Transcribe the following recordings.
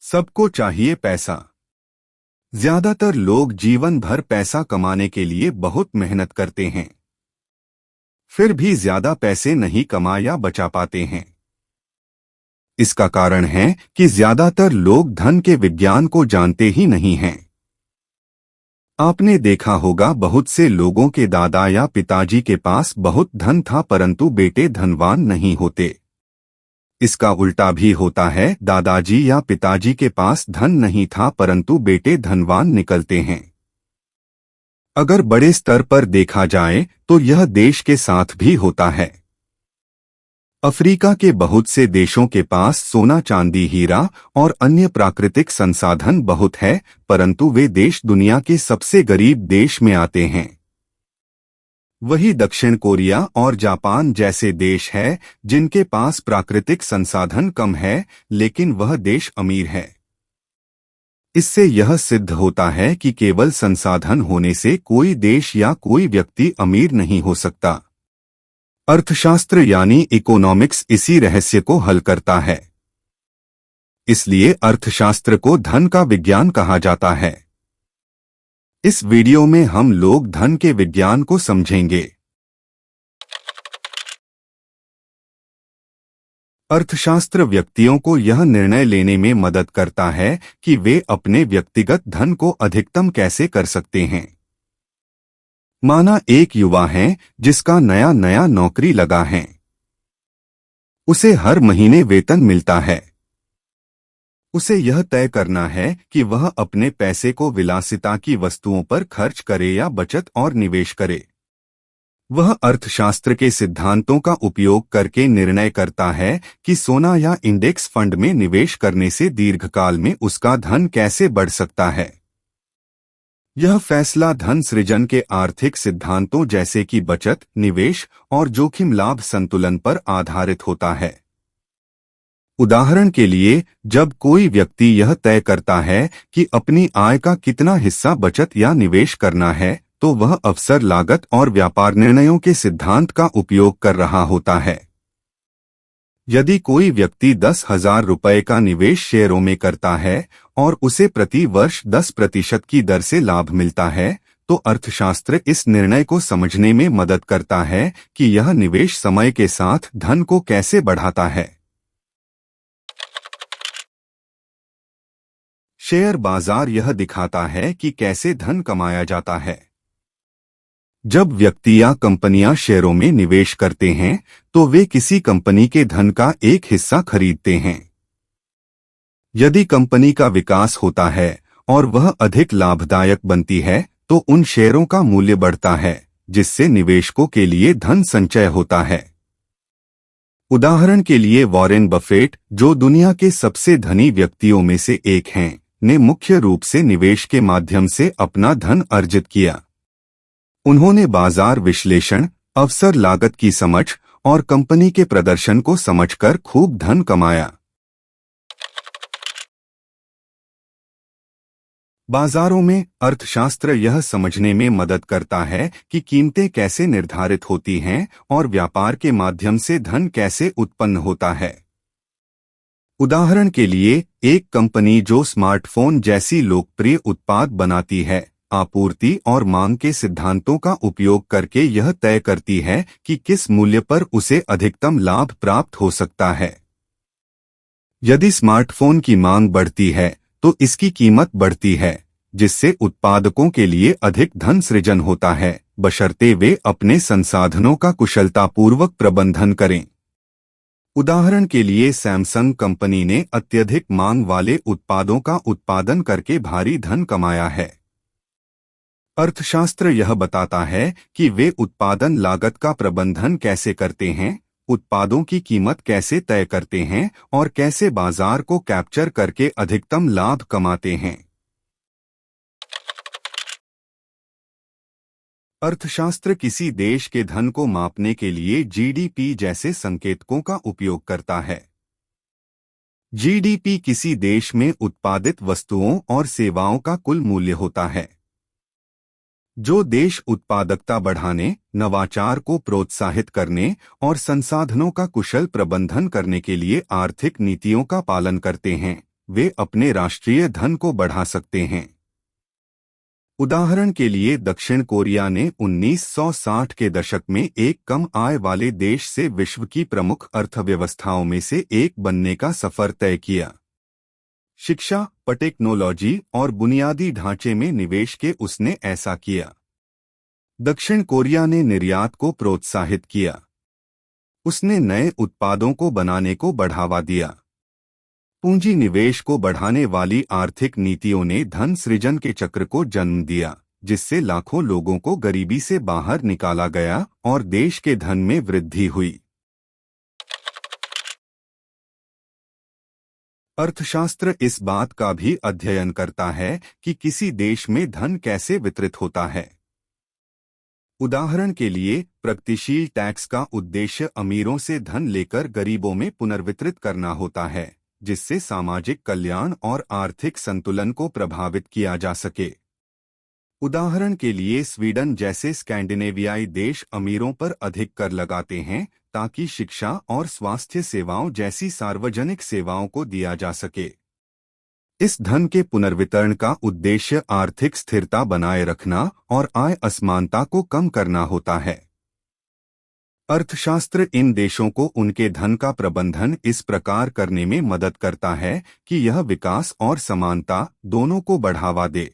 सबको चाहिए पैसा। ज्यादातर लोग जीवन भर पैसा कमाने के लिए बहुत मेहनत करते हैं, फिर भी ज्यादा पैसे नहीं कमा या बचा पाते हैं। इसका कारण है कि ज्यादातर लोग धन के विज्ञान को जानते ही नहीं हैं। आपने देखा होगा, बहुत से लोगों के दादा या पिताजी के पास बहुत धन था परंतु बेटे धनवान नहीं होते। इसका उल्टा भी होता है, दादाजी या पिताजी के पास धन नहीं था परंतु बेटे धनवान निकलते हैं। अगर बड़े स्तर पर देखा जाए तो यह देश के साथ भी होता है। अफ्रीका के बहुत से देशों के पास सोना, चांदी, हीरा और अन्य प्राकृतिक संसाधन बहुत है, परंतु वे देश दुनिया के सबसे गरीब देश में आते हैं। वही दक्षिण कोरिया और जापान जैसे देश है जिनके पास प्राकृतिक संसाधन कम है, लेकिन वह देश अमीर है। इससे यह सिद्ध होता है कि केवल संसाधन होने से कोई देश या कोई व्यक्ति अमीर नहीं हो सकता। अर्थशास्त्र यानी इकोनॉमिक्स इसी रहस्य को हल करता है। इसलिए अर्थशास्त्र को धन का विज्ञान कहा जाता है। इस वीडियो में हम लोग धन के विज्ञान को समझेंगे। अर्थशास्त्र व्यक्तियों को यह निर्णय लेने में मदद करता है कि वे अपने व्यक्तिगत धन को अधिकतम कैसे कर सकते हैं। माना एक युवा है जिसका नया नया नौकरी लगा है। उसे हर महीने वेतन मिलता है। उसे यह तय करना है कि वह अपने पैसे को विलासिता की वस्तुओं पर खर्च करे या बचत और निवेश करे। वह अर्थशास्त्र के सिद्धांतों का उपयोग करके निर्णय करता है कि सोना या इंडेक्स फंड में निवेश करने से दीर्घकाल में उसका धन कैसे बढ़ सकता है। यह फैसला धन सृजन के आर्थिक सिद्धांतों जैसे कि बचत, निवेश और जोखिम लाभ संतुलन पर आधारित होता है। उदाहरण के लिए, जब कोई व्यक्ति यह तय करता है कि अपनी आय का कितना हिस्सा बचत या निवेश करना है, तो वह अवसर लागत और व्यापार निर्णयों के सिद्धांत का उपयोग कर रहा होता है। यदि कोई व्यक्ति 10,000 रुपये का निवेश शेयरों में करता है और उसे प्रति वर्ष 10% की दर से लाभ मिलता है, तो अर्थशास्त्र इस निर्णय को समझने में मदद करता है कि यह निवेश समय के साथ धन को कैसे बढ़ाता है। शेयर बाजार यह दिखाता है कि कैसे धन कमाया जाता है। जब व्यक्ति या कंपनियां शेयरों में निवेश करते हैं तो वे किसी कंपनी के धन का एक हिस्सा खरीदते हैं। यदि कंपनी का विकास होता है और वह अधिक लाभदायक बनती है तो उन शेयरों का मूल्य बढ़ता है, जिससे निवेशकों के लिए धन संचय होता है। उदाहरण के लिए वॉरेन बफेट, जो दुनिया के सबसे धनी व्यक्तियों में से एक हैं, ने मुख्य रूप से निवेश के माध्यम से अपना धन अर्जित किया। उन्होंने बाजार विश्लेषण, अवसर लागत की समझ और कंपनी के प्रदर्शन को समझकर खूब धन कमाया। बाजारों में अर्थशास्त्र यह समझने में मदद करता है कि कीमतें कैसे निर्धारित होती हैं और व्यापार के माध्यम से धन कैसे उत्पन्न होता है। उदाहरण के लिए, एक कंपनी जो स्मार्टफोन जैसी लोकप्रिय उत्पाद बनाती है, आपूर्ति और मांग के सिद्धांतों का उपयोग करके यह तय करती है कि किस मूल्य पर उसे अधिकतम लाभ प्राप्त हो सकता है। यदि स्मार्टफोन की मांग बढ़ती है तो इसकी कीमत बढ़ती है, जिससे उत्पादकों के लिए अधिक धन सृजन होता है, बशर्ते वे अपने संसाधनों का कुशलतापूर्वक प्रबंधन करें। उदाहरण के लिए, सैमसंग कंपनी ने अत्यधिक मांग वाले उत्पादों का उत्पादन करके भारी धन कमाया है। अर्थशास्त्र यह बताता है कि वे उत्पादन लागत का प्रबंधन कैसे करते हैं, उत्पादों की कीमत कैसे तय करते हैं और कैसे बाजार को कैप्चर करके अधिकतम लाभ कमाते हैं। अर्थशास्त्र किसी देश के धन को मापने के लिए जीडीपी जैसे संकेतकों का उपयोग करता है। जीडीपी किसी देश में उत्पादित वस्तुओं और सेवाओं का कुल मूल्य होता है। जो देश उत्पादकता बढ़ाने, नवाचार को प्रोत्साहित करने और संसाधनों का कुशल प्रबंधन करने के लिए आर्थिक नीतियों का पालन करते हैं, वे अपने राष्ट्रीय धन को बढ़ा सकते हैं। उदाहरण के लिए दक्षिण कोरिया ने 1960 के दशक में एक कम आय वाले देश से विश्व की प्रमुख अर्थव्यवस्थाओं में से एक बनने का सफर तय किया। शिक्षा, टेक्नोलॉजी और बुनियादी ढांचे में निवेश के उसने ऐसा किया। दक्षिण कोरिया ने निर्यात को प्रोत्साहित किया। उसने नए उत्पादों को बनाने को बढ़ावा दिया। पूंजी निवेश को बढ़ाने वाली आर्थिक नीतियों ने धन सृजन के चक्र को जन्म दिया, जिससे लाखों लोगों को गरीबी से बाहर निकाला गया और देश के धन में वृद्धि हुई। अर्थशास्त्र इस बात का भी अध्ययन करता है कि किसी देश में धन कैसे वितरित होता है। उदाहरण के लिए, प्रगतिशील टैक्स का उद्देश्य अमीरों से धन लेकर गरीबों में पुनर्वितरित करना होता है, जिससे सामाजिक कल्याण और आर्थिक संतुलन को प्रभावित किया जा सके। उदाहरण के लिए, स्वीडन जैसे स्कैंडिनेवियाई देश अमीरों पर अधिक कर लगाते हैं ताकि शिक्षा और स्वास्थ्य सेवाओं जैसी सार्वजनिक सेवाओं को दिया जा सके। इस धन के पुनर्वितरण का उद्देश्य आर्थिक स्थिरता बनाए रखना और आय असमानता को कम करना होता है। अर्थशास्त्र इन देशों को उनके धन का प्रबंधन इस प्रकार करने में मदद करता है कि यह विकास और समानता दोनों को बढ़ावा दे।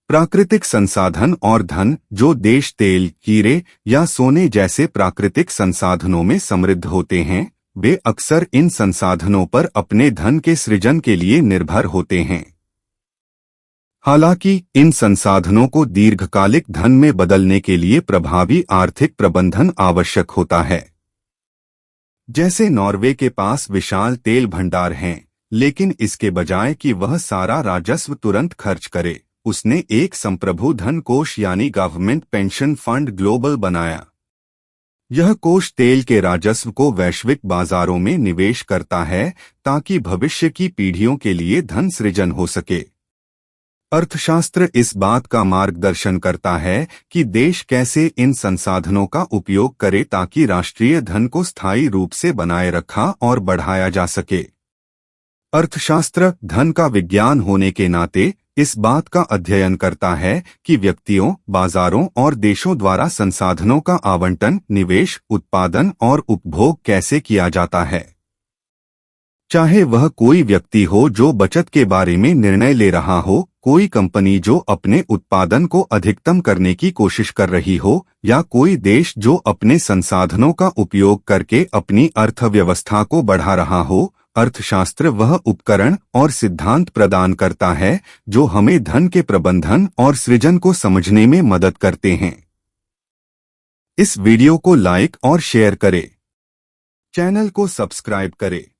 प्राकृतिक संसाधन और धन, जो देश तेल, हीरे या सोने जैसे प्राकृतिक संसाधनों में समृद्ध होते हैं, वे अक्सर इन संसाधनों पर अपने धन के सृजन के लिए निर्भर होते हैं। हालांकि इन संसाधनों को दीर्घकालिक धन में बदलने के लिए प्रभावी आर्थिक प्रबंधन आवश्यक होता है। जैसे नॉर्वे के पास विशाल तेल भंडार हैं, लेकिन इसके बजाय कि वह सारा राजस्व तुरंत खर्च करे, उसने एक संप्रभु धन कोष यानी गवर्नमेंट पेंशन फंड ग्लोबल बनाया। यह कोष तेल के राजस्व को वैश्विक बाजारों में निवेश करता है ताकि भविष्य की पीढ़ियों के लिए धन सृजन हो सके। अर्थशास्त्र इस बात का मार्गदर्शन करता है कि देश कैसे इन संसाधनों का उपयोग करे ताकि राष्ट्रीय धन को स्थायी रूप से बनाए रखा और बढ़ाया जा सके। अर्थशास्त्र धन का विज्ञान होने के नाते इस बात का अध्ययन करता है कि व्यक्तियों, बाजारों और देशों द्वारा संसाधनों का आवंटन, निवेश, उत्पादन और उपभोग कैसे किया जाता है। चाहे वह कोई व्यक्ति हो जो बचत के बारे में निर्णय ले रहा हो, कोई कंपनी जो अपने उत्पादन को अधिकतम करने की कोशिश कर रही हो, या कोई देश जो अपने संसाधनों का उपयोग करके अपनी अर्थव्यवस्था को बढ़ा रहा हो, अर्थशास्त्र वह उपकरण और सिद्धांत प्रदान करता है जो हमें धन के प्रबंधन और सृजन को समझने में मदद करते हैं। इस वीडियो को लाइक और शेयर करें। चैनल को सब्सक्राइब करें।